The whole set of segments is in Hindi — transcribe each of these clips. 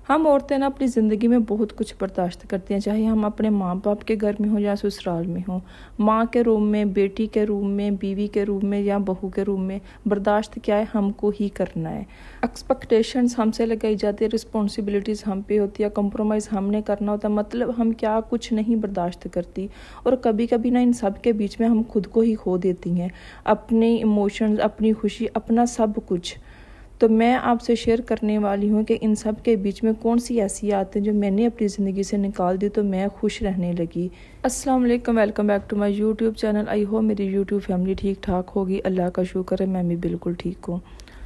हम औरतें ना अपनी ज़िंदगी में बहुत कुछ बर्दाश्त करती हैं, चाहे हम अपने माँ बाप के घर में हों या ससुराल में हों, माँ के रूम में, बेटी के रूम में, बीवी के रूम में या बहू के रूम में। बर्दाश्त क्या है, हमको ही करना है। एक्सपेक्टेशंस हमसे लगाई जाती है, रिस्पॉन्सिबिलिटीज़ हम पे होती है, कंप्रोमाइज़ हमने करना होता है। मतलब हम क्या कुछ नहीं बर्दाश्त करती। और कभी कभी ना इन सब के बीच में हम खुद को ही खो देती हैं, अपने इमोशंस, अपनी खुशी, अपना सब कुछ। तो मैं आपसे शेयर करने वाली हूँ कि इन सब के बीच में कौन सी ऐसी आदतें जो मैंने अपनी ज़िंदगी से निकाल दी तो मैं खुश रहने लगी। अस्सलाम वालेकुम, welcome back to my YouTube channel. I hope मेरी यूट्यूब फैमिली ठीक ठाक होगी। अल्लाह का शुक्र है, मैं भी बिल्कुल ठीक हूँ।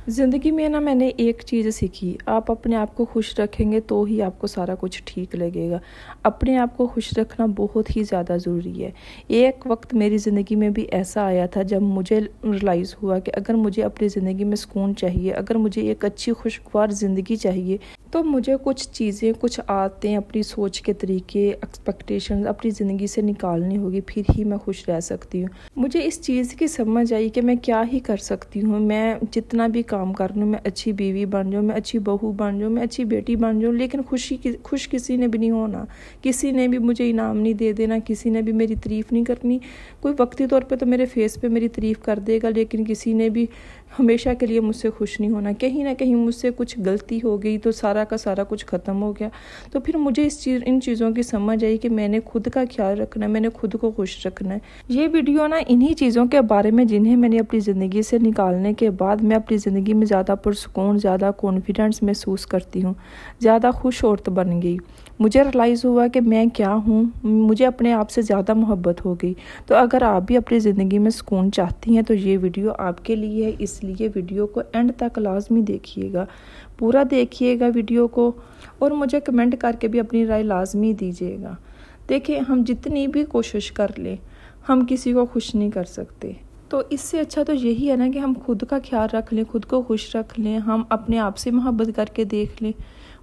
ज़िंदगी में ना मैंने एक चीज़ सीखी, आप अपने आप को खुश रखेंगे तो ही आपको सारा कुछ ठीक लगेगा। अपने आप को खुश रखना बहुत ही ज़्यादा ज़रूरी है। एक वक्त मेरी ज़िंदगी में भी ऐसा आया था जब मुझे रियलाइज़ हुआ कि अगर मुझे अपनी ज़िंदगी में सुकून चाहिए, अगर मुझे एक अच्छी खुशगवार ज़िंदगी चाहिए, तो मुझे कुछ चीज़ें, कुछ आदतें, अपनी सोच के तरीके, एक्सपेक्टेशंस अपनी ज़िंदगी से निकालनी होगी, फिर ही मैं खुश रह सकती हूँ। मुझे इस चीज़ की समझ आई कि मैं क्या ही कर सकती हूँ। मैं जितना भी काम कर लूँ, मैं अच्छी बीवी बन जाऊँ, मैं अच्छी बहू बन जाऊँ, मैं अच्छी बेटी बन जाऊँ, लेकिन खुश किसी ने भी नहीं होना। किसी ने भी मुझे इनाम नहीं दे देना, किसी ने भी मेरी तारीफ़ नहीं करनी। कोई वक्ती तौर पे तो मेरे फेस पे मेरी तारीफ़ कर देगा, लेकिन किसी ने भी हमेशा के लिए मुझसे खुश नहीं होना। कहीं ना कहीं मुझसे कुछ गलती हो गई तो सारा का सारा कुछ ख़त्म हो गया। तो फिर मुझे इन चीज़ों की समझ आई कि मैंने खुद का ख्याल रखना है, मैंने खुद को खुश रखना है। ये वीडियो ना इन्हीं चीज़ों के बारे में जिन्हें मैंने अपनी ज़िंदगी से निकालने के बाद मैं अपनी ज़िंदगी में ज़्यादा पुरसुकून, ज़्यादा कॉन्फिडेंस महसूस करती हूँ, ज़्यादा खुश औरत बन गई। मुझे रियलाइज़ हुआ कि मैं क्या हूँ, मुझे अपने आप से ज़्यादा मोहब्बत हो गई। तो अगर आप भी अपनी ज़िंदगी में सुकून चाहती हैं तो ये वीडियो आपके लिए है, इसलिए वीडियो को एंड तक लाजमी देखिएगा, पूरा देखिएगा वीडियो को, और मुझे कमेंट करके भी अपनी राय लाजमी दीजिएगा। देखिए, हम जितनी भी कोशिश कर लें, हम किसी को खुश नहीं कर सकते। तो इससे अच्छा तो यही है ना कि हम खुद का ख्याल रख लें, खुद को खुश रख लें, हम अपने आप से मोहब्बत करके देख लें।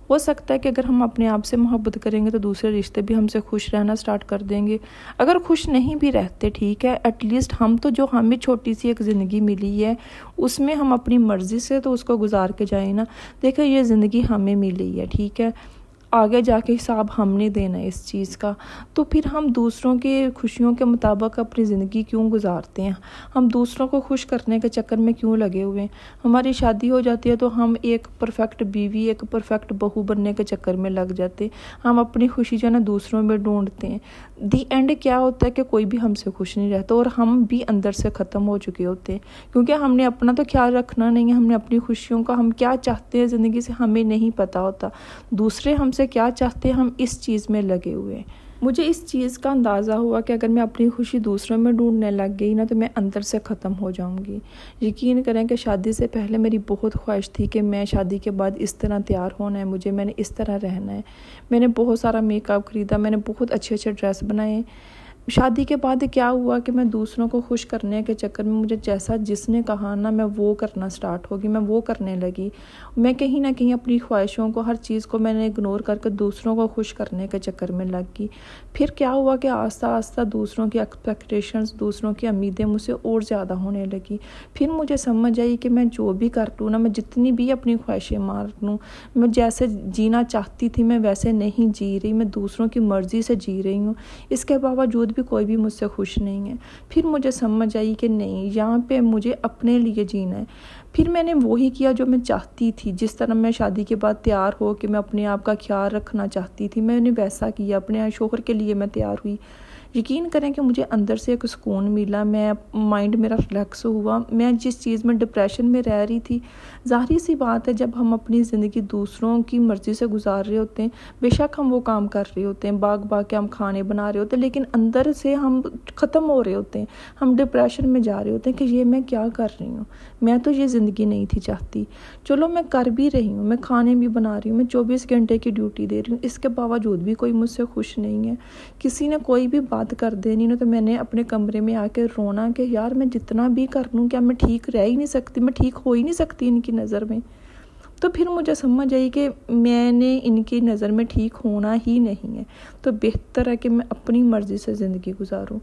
हो सकता है कि अगर हम अपने आप से मोहब्बत करेंगे तो दूसरे रिश्ते भी हमसे खुश रहना स्टार्ट कर देंगे। अगर खुश नहीं भी रहते, ठीक है, एटलीस्ट हम तो जो हमें छोटी सी एक ज़िंदगी मिली है उसमें हम अपनी मर्ज़ी से तो उसको गुजार के जाए ना। देखो, ये ज़िंदगी हमें मिली है, ठीक है, आगे जाके हिसाब हमने देना है इस चीज़ का। तो फिर हम दूसरों के खुशियों के मुताबिक अपनी ज़िंदगी क्यों गुजारते हैं? हम दूसरों को खुश करने के चक्कर में क्यों लगे हुए हैं? हमारी शादी हो जाती है तो हम एक परफेक्ट बीवी, एक परफेक्ट बहू बनने के चक्कर में लग जाते हैं। हम अपनी खुशी जो है ना दूसरों में ढूंढते हैं। दी एंड क्या होता है कि कोई भी हमसे खुश नहीं रहता और हम भी अंदर से ख़त्म हो चुके होते हैं, क्योंकि हमने अपना तो ख्याल रखना नहीं है। हमने अपनी खुशियों का, हम क्या चाहते हैं ज़िंदगी से, हमें नहीं पता होता। दूसरे हमसे क्या चाहते हैं, हम इस चीज़ में लगे हुए हैं। मुझे इस चीज़ का अंदाज़ा हुआ कि अगर मैं अपनी खुशी दूसरों में ढूंढने लग गई ना तो मैं अंदर से ख़त्म हो जाऊंगी। यकीन करें कि शादी से पहले मेरी बहुत ख्वाहिश थी कि मैं शादी के बाद इस तरह तैयार होना है, मैंने इस तरह रहना है। मैंने बहुत सारा मेकअप ख़रीदा, मैंने बहुत अच्छे अच्छे ड्रेस बनाए। शादी के बाद क्या हुआ कि मैं दूसरों को खुश करने के चक्कर में मुझे जैसा जिसने कहा ना मैं वो करना स्टार्ट हो गई, मैं वो करने लगी। मैं कहीं ना कहीं अपनी ख्वाहिशों को, हर चीज़ को मैंने इग्नोर करके दूसरों को खुश करने के चक्कर में लग गई। फिर क्या हुआ कि आस्ता आस्ता दूसरों की एक्सपेक्टेशंस, दूसरों की उम्मीदें मुझसे और ज़्यादा होने लगी। फिर मुझे समझ आई कि मैं जो भी कर लूँ ना, मैं जितनी भी अपनी ख्वाहिशें मार लूँ, मैं जैसे जीना चाहती थी मैं वैसे नहीं जी रही, मैं दूसरों की मर्ज़ी से जी रही हूँ। इसके बावजूद कोई भी मुझसे खुश नहीं है। फिर मुझे समझ आई कि नहीं, यहाँ पे मुझे अपने लिए जीना है। फिर मैंने वही किया जो मैं चाहती थी। जिस तरह मैं शादी के बाद तैयार हो कि मैं अपने आप का ख्याल रखना चाहती थी, मैंने वैसा किया। अपने शौहर के लिए मैं तैयार हुई। यकीन करें कि मुझे अंदर से एक सुकून मिला, माइंड मेरा रिलैक्स हुआ। मैं जिस चीज़ में डिप्रेशन में रह रही थी, ज़ाहिर सी बात है जब हम अपनी ज़िंदगी दूसरों की मर्ज़ी से गुजार रहे होते हैं, बेशक हम वो काम कर रहे होते हैं, बाग के हम खाने बना रहे होते हैं, लेकिन अंदर से हम ख़त्म हो रहे होते हैं। हम डिप्रेशन में जा रहे होते हैं कि ये मैं क्या कर रही हूँ, मैं तो ये ज़िंदगी नहीं थी चाहती। चलो मैं कर भी रही हूँ, मैं खाने भी बना रही हूँ, मैं 24 घंटे की ड्यूटी दे रही हूँ, इसके बावजूद भी कोई मुझसे खुश नहीं है। किसी ने कोई भी बात कर देनी ना तो मैंने अपने कमरे में आके रोना कि यार मैं जितना भी कर लूँ क्या मैं ठीक रह ही नहीं सकती, मैं ठीक हो ही नहीं सकती इनकी नज़र में। तो फिर मुझे समझ आई कि मैंने इनकी नज़र में ठीक होना ही नहीं है, तो बेहतर है कि मैं अपनी मर्ज़ी से ज़िंदगी गुजारूँ।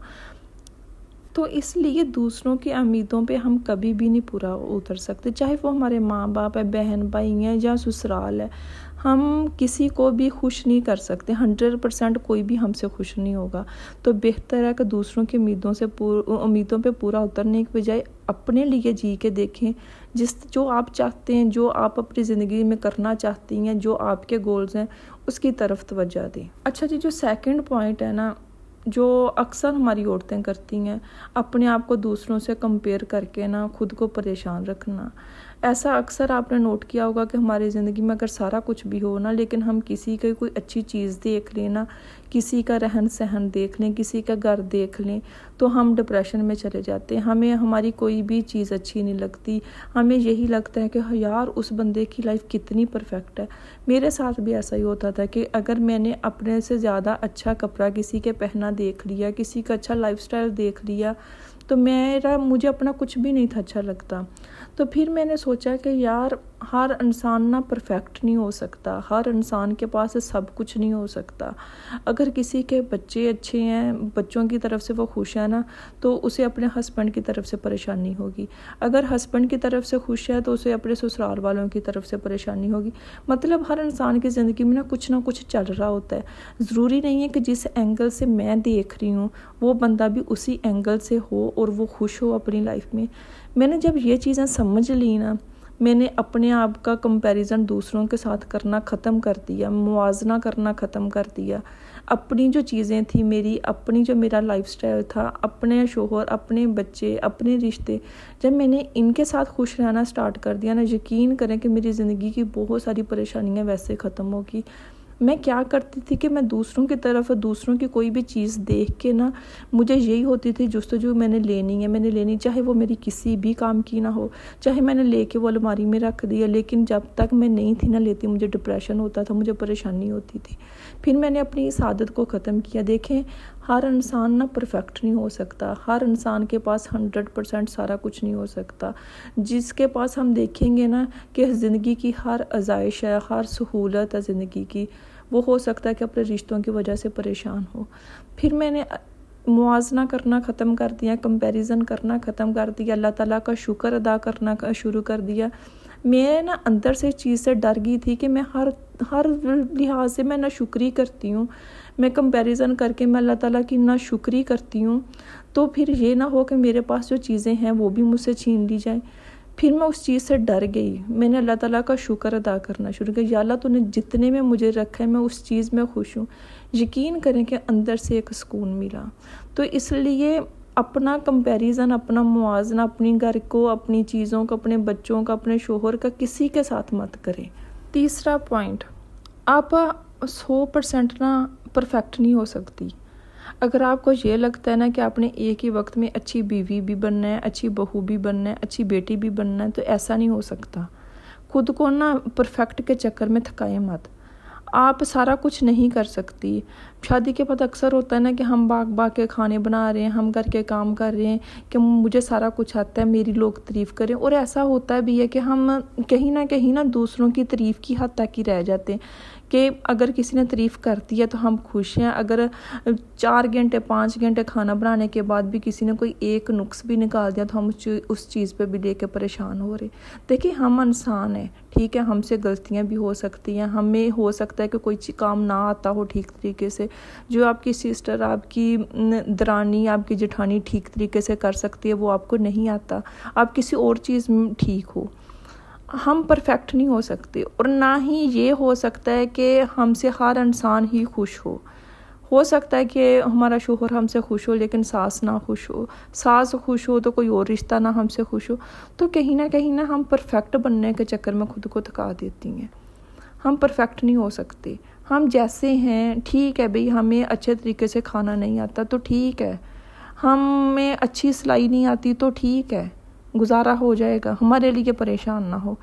तो इसलिए दूसरों की उम्मीदों पे हम कभी भी नहीं पूरा उतर सकते, चाहे वो हमारे माँ बाप है, बहन भाई हैं या ससुराल है। हम किसी को भी खुश नहीं कर सकते, 100% कोई भी हमसे खुश नहीं होगा। तो बेहतर है कि दूसरों की उम्मीदों पे पूरा उतरने की बजाय अपने लिए जी के देखें, जो आप चाहते हैं, जो आप अपनी ज़िंदगी में करना चाहती हैं, जो आपके गोल्स हैं, उसकी तरफ तवज्जो दें। अच्छा जी, जो सेकंड पॉइंट है ना, जो अक्सर हमारी औरतें करती हैं, अपने आप को दूसरों से कंपेयर करके ना खुद को परेशान रखना। ऐसा अक्सर आपने नोट किया होगा कि हमारी ज़िंदगी में अगर सारा कुछ भी हो ना, लेकिन हम किसी की कोई अच्छी चीज़ देख लें ना, किसी का रहन सहन देख लें, किसी का घर देख लें, तो हम डिप्रेशन में चले जाते हैं। हमें हमारी कोई भी चीज़ अच्छी नहीं लगती। हमें यही लगता है कि यार उस बंदे की लाइफ कितनी परफेक्ट है। मेरे साथ भी ऐसा ही होता था कि अगर मैंने अपने से ज़्यादा अच्छा कपड़ा किसी के पहना देख लिया, किसी का अच्छा लाइफस्टाइल देख लिया, तो मुझे अपना कुछ भी नहीं था अच्छा लगता। तो फिर मैंने सोचा कि यार हर इंसान ना परफेक्ट नहीं हो सकता, हर इंसान के पास सब कुछ नहीं हो सकता। अगर किसी के बच्चे अच्छे हैं, बच्चों की तरफ से वो खुश है ना, तो उसे अपने हस्बैंड की तरफ से परेशानी होगी। अगर हस्बैंड की तरफ से खुश है तो उसे अपने ससुराल वालों की तरफ से परेशानी होगी। मतलब हर इंसान की ज़िंदगी में ना कुछ चल रहा होता है। ज़रूरी नहीं है कि जिस एंगल से मैं देख रही हूँ वो बंदा भी उसी एंगल से हो और वो खुश हो अपनी लाइफ में। मैंने जब ये चीज़ें समझ ली ना, मैंने अपने आप का कंपैरिजन दूसरों के साथ करना ख़त्म कर दिया, मुवाजना करना ख़त्म कर दिया। अपनी जो चीज़ें थी जो मेरा लाइफस्टाइल था, अपने शोहर, अपने बच्चे, अपने रिश्ते, जब मैंने इनके साथ खुश रहना स्टार्ट कर दिया ना, यकीन करें कि मेरी ज़िंदगी की बहुत सारी परेशानियाँ वैसे ख़त्म होगी। मैं क्या करती थी कि मैं दूसरों की कोई भी चीज़ देख के ना, मुझे यही होती थी जो मैंने लेनी, चाहे वो मेरी किसी भी काम की ना हो, चाहे मैंने लेके वो अलमारी में रख दिया, लेकिन जब तक मैं नहीं थी ना लेती, मुझे डिप्रेशन होता था, मुझे परेशानी होती थी। फिर मैंने अपनी इस आदत को ख़त्म किया। देखें, हर इंसान ना परफेक्ट नहीं हो सकता, हर इंसान के पास 100% सारा कुछ नहीं हो सकता। जिसके पास हम देखेंगे ना कि ज़िंदगी की हर आज़ाइश है, हर सहूलत है ज़िंदगी की, वो हो सकता है कि अपने रिश्तों की वजह से परेशान हो। फिर मैंने मुआवजा करना ख़त्म कर दिया, कंपैरिजन करना ख़त्म कर दिया, अल्लाह ताला का शुक्र अदा करना शुरू कर दिया। मैं ना अंदर से चीज़ से डर गई थी कि मैं हर लिहाज से मैं नाशुक्री करती हूँ, मैं कंपैरिजन करके मैं अल्लाह ताला की नाशुक्री करती हूँ, तो फिर ये ना हो कि मेरे पास जो चीज़ें हैं वो भी मुझसे छीन ली जाए। फिर मैं उस चीज़ से डर गई। मैंने अल्लाह ताला का शुक्र अदा करना शुरू किया, या अल्लाह तूने जितने में मुझे रखा है मैं उस चीज़ में खुश हूँ। यकीन करें कि अंदर से एक सुकून मिला। तो इसलिए अपना कंपैरिजन, अपना मुआवजा अपनी घर को, अपनी चीज़ों को, अपने बच्चों का, अपने शोहर का किसी के साथ मत करें। तीसरा पॉइंट, आप 100% ना परफेक्ट नहीं हो सकती। अगर आपको ये लगता है ना कि आपने एक ही वक्त में अच्छी बीवी भी बनना है, अच्छी बहू भी बनना है, अच्छी बेटी भी बनना है, तो ऐसा नहीं हो सकता। खुद को ना परफेक्ट के चक्कर में थकाए मत। आप सारा कुछ नहीं कर सकती। शादी के बाद अक्सर होता है ना कि हम भाग के खाने बना रहे हैं, हम घर के काम कर रहे हैं कि मुझे सारा कुछ आता है, मेरी लोग तारीफ़ करें। और ऐसा होता भी है कि हम कहीं ना दूसरों की तारीफ़ की हद तक ही रह जाते हैं कि अगर किसी ने तारीफ़ कर दी है तो हम खुश हैं। अगर 4 घंटे 5 घंटे खाना बनाने के बाद भी किसी ने कोई एक नुक्स भी निकाल दिया तो हम उस चीज़ पे भी लेके परेशान हो रहे। देखिए, हम इंसान हैं, ठीक है, हमसे गलतियां भी हो सकती हैं। हमें हो सकता है कि कोई काम ना आता हो ठीक तरीके से, जो आपकी सिस्टर, आपकी दरानी, आपकी जेठानी ठीक तरीके से कर सकती है वो आपको नहीं आता। आप किसी और चीज़ में ठीक हो। हम परफेक्ट नहीं हो सकते, और ना ही ये हो सकता है कि हमसे हर इंसान ही खुश हो सकता है कि हमारा शोहर हमसे खुश हो लेकिन सास ना खुश हो, सास खुश हो तो कोई और रिश्ता ना हमसे खुश हो। तो कहीं ना हम परफेक्ट बनने के चक्कर में खुद को थका देती हैं। हम परफेक्ट नहीं हो सकते। हम जैसे हैं ठीक है भाई, हमें अच्छे तरीके से खाना नहीं आता तो ठीक है, हमें अच्छी सिलाई नहीं आती तो ठीक है, गुजारा हो जाएगा, हमारे लिए परेशान ना हो।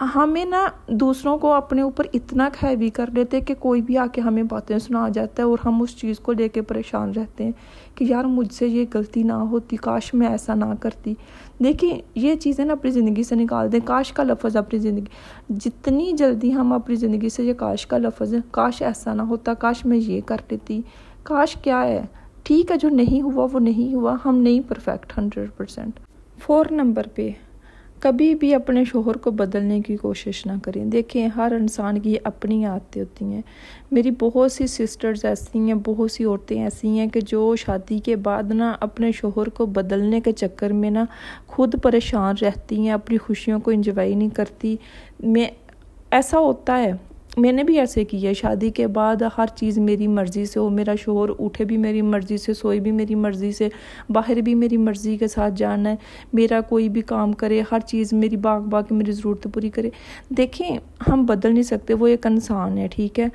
हमें ना दूसरों को अपने ऊपर इतना हैवी कर लेते कि कोई भी आके हमें बातें सुना जाता है और हम उस चीज़ को लेके परेशान रहते हैं कि यार मुझसे ये गलती ना होती, काश मैं ऐसा ना करती। देखिए, ये चीज़ें ना अपनी ज़िंदगी से निकाल दें। काश का लफ्ज़ अपनी ज़िंदगी, जितनी जल्दी हम अपनी ज़िंदगी से ये काश का लफ्ज़ है, काश ऐसा ना होता, काश मैं ये कर लेती, काश क्या है, ठीक है, जो नहीं हुआ वो नहीं हुआ, हम नहीं परफेक्ट 100%। 4 नंबर पे, कभी भी अपने शोहर को बदलने की कोशिश ना करें। देखिए, हर इंसान की अपनी आदतें होती हैं। मेरी बहुत सी सिस्टर्स ऐसी हैं, बहुत सी औरतें ऐसी हैं कि जो शादी के बाद ना अपने शोहर को बदलने के चक्कर में ना खुद परेशान रहती हैं, अपनी खुशियों को एंजॉय नहीं करती। ऐसा होता है, मैंने भी ऐसे किया। शादी के बाद हर चीज़ मेरी मर्ज़ी से हो, मेरा शोहर उठे भी मेरी मर्ज़ी से, सोए भी मेरी मर्ज़ी से, बाहर भी मेरी मर्ज़ी के साथ जाना है, मेरा कोई भी काम करे, हर चीज़ मेरी भाग के मेरी ज़रूरतें पूरी करे। देखें, हम बदल नहीं सकते, वो एक इंसान है, ठीक है।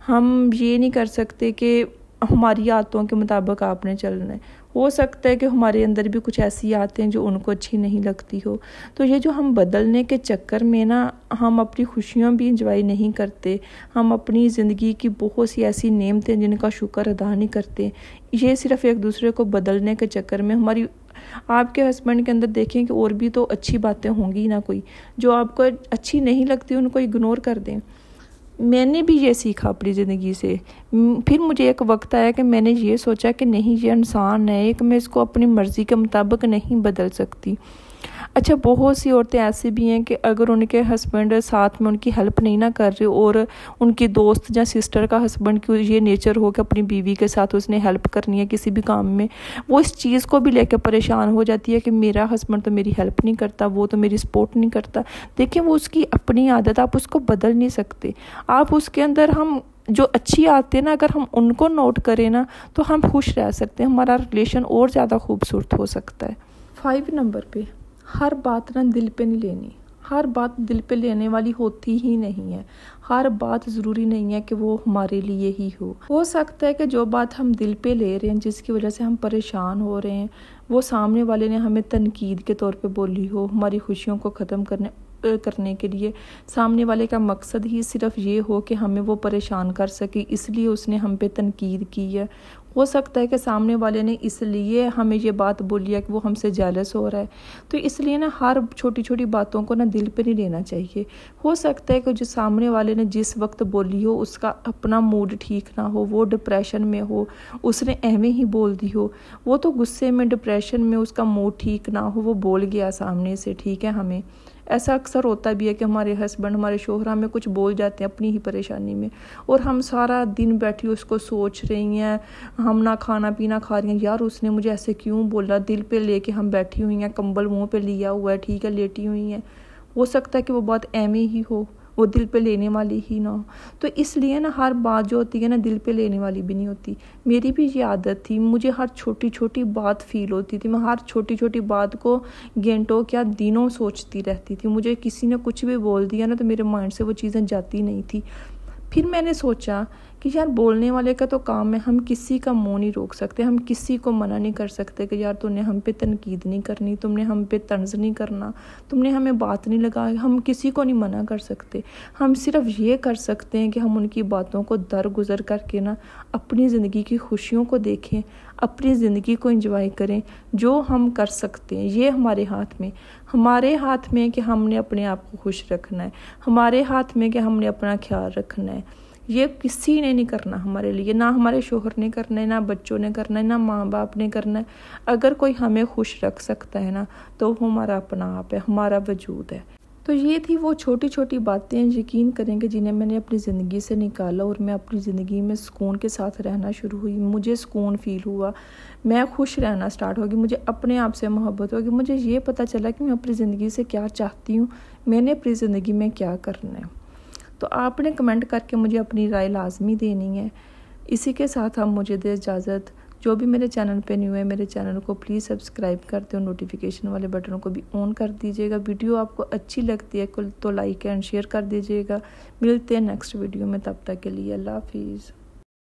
हम ये नहीं कर सकते कि हमारी आदतों के मुताबिक आपने चलना है। हो सकता है कि हमारे अंदर भी कुछ ऐसी आदतें हैं जो उनको अच्छी नहीं लगती हो। तो ये जो हम बदलने के चक्कर में ना हम अपनी खुशियाँ भी इंजॉय नहीं करते, हम अपनी ज़िंदगी की बहुत सी ऐसी नेमतें जिनका शुक्र अदा नहीं करते। ये सिर्फ़ एक दूसरे को बदलने के चक्कर में हमारी आपके हस्बैंड के अंदर देखें कि और भी तो अच्छी बातें होंगी ना, कोई जो आपको अच्छी नहीं लगती उनको इग्नोर कर दें। मैंने भी ये सीखा अपनी ज़िंदगी से। फिर मुझे एक वक्त आया कि मैंने ये सोचा कि नहीं, ये इंसान है एक, मैं इसको अपनी मर्ज़ी के मुताबिक नहीं बदल सकती। अच्छा, बहुत सी औरतें ऐसी भी हैं कि अगर उनके हस्बैंड साथ में उनकी हेल्प नहीं ना कर रहे और उनकी दोस्त या सिस्टर का हस्बैंड की ये नेचर हो कि अपनी बीवी के साथ उसने हेल्प करनी है किसी भी काम में, वो इस चीज़ को भी लेकर परेशान हो जाती है कि मेरा हस्बैंड तो मेरी हेल्प नहीं करता, वो तो मेरी सपोर्ट नहीं करता। देखिए, वो उसकी अपनी आदत, आप उसको बदल नहीं सकते। आप उसके अंदर हम जो अच्छी आदतें ना, अगर हम उनको नोट करें ना तो हम खुश रह सकते हैं, हमारा रिलेशन और ज़्यादा खूबसूरत हो सकता है। 5 नंबर पे, हर बात ना दिल पे नहीं लेनी। हर बात दिल पे लेने वाली होती ही नहीं है। हर बात ज़रूरी नहीं है कि वो हमारे लिए ही हो सकता है कि जो बात हम दिल पे ले रहे हैं, जिसकी वजह से हम परेशान हो रहे हैं, वो सामने वाले ने हमें तनकीद के तौर पे बोली हो, हमारी खुशियों को ख़त्म करने के लिए। सामने वाले का मकसद ही सिर्फ ये हो कि हमें वो परेशान कर सके, इसलिए उसने हम पे तनकीद की है। हो सकता है कि सामने वाले ने इसलिए हमें ये बात बोली है कि वो हमसे जेलस हो रहा है। तो इसलिए ना हर छोटी छोटी बातों को ना दिल पे नहीं लेना चाहिए। हो सकता है कि जो सामने वाले ने जिस वक्त बोली हो उसका अपना मूड ठीक ना हो, वो डिप्रेशन में हो, उसने एवें ही बोल दी हो, वो तो गुस्से में डिप्रेशन में उसका मूड ठीक ना हो, वो बोल गया सामने से, ठीक है। हमें ऐसा अक्सर होता भी है कि हमारे हस्बैंड, हमारे शोहर हमें कुछ बोल जाते हैं अपनी ही परेशानी में, और हम सारा दिन बैठी उसको सोच रही हैं, हम ना खाना पीना खा रही हैं, यार उसने मुझे ऐसे क्यों बोला, दिल पे लेके हम बैठी हुई हैं, कंबल मुंह पे लिया हुआ है, ठीक है, लेटी हुई हैं। हो सकता है कि वो बात एवें ही हो, वो दिल पे लेने वाली ही ना हो। तो इसलिए ना हर बात जो होती है ना दिल पे लेने वाली भी नहीं होती। मेरी भी ये आदत थी, मुझे हर छोटी छोटी बात फील होती थी, मैं हर छोटी छोटी बात को घंटों क्या दिनों सोचती रहती थी। मुझे किसी ने कुछ भी बोल दिया ना तो मेरे माइंड से वो चीज़ें जाती नहीं थी। फिर मैंने सोचा कि यार बोलने वाले का तो काम है, हम किसी का मुंह नहीं रोक सकते, हम किसी को मना नहीं कर सकते कि यार तुमने हम पे तनकीद नहीं करनी, तुमने हम पे तंज नहीं करना, तुमने हमें बात नहीं लगा। हम किसी को नहीं मना कर सकते। हम सिर्फ ये कर सकते हैं कि हम उनकी बातों को दरगुजर करके ना अपनी ज़िंदगी की खुशियों को देखें, अपनी ज़िंदगी को एंजॉय करें। जो हम कर सकते हैं ये हमारे हाथ में कि हमने अपने आप को खुश रखना है, हमारे हाथ में कि हमने अपना ख्याल रखना है। ये किसी ने नहीं करना हमारे लिए, ना हमारे शोहर ने करना है, ना बच्चों ने करना है, ना माँ बाप ने करना है। अगर कोई हमें खुश रख सकता है ना तो वो हमारा अपना आप है, हमारा वजूद है। तो ये थी वो छोटी छोटी बातें, यकीन करेंगे, जिन्हें मैंने अपनी ज़िंदगी से निकाला और मैं अपनी ज़िंदगी में सुकून के साथ रहना शुरू हुई। मुझे सुकून फील हुआ, मैं खुश रहना स्टार्ट होगी, मुझे अपने आप से मोहब्बत होगी। मुझे ये पता चला कि मैं अपनी ज़िंदगी से क्या चाहती हूँ, मैंने अपनी ज़िंदगी में क्या करना है। तो आपने कमेंट करके मुझे अपनी राय लाजमी देनी है। इसी के साथ हम मुझे दे इजाज़त। जो भी मेरे चैनल पे न्यू है, मेरे चैनल को प्लीज़ सब्सक्राइब कर दो, नोटिफिकेशन वाले बटन को भी ऑन कर दीजिएगा। वीडियो आपको अच्छी लगती है तो लाइक एंड शेयर कर दीजिएगा। मिलते हैं नेक्स्ट वीडियो में, तब तक के लिए अल्लाह हाफिज़।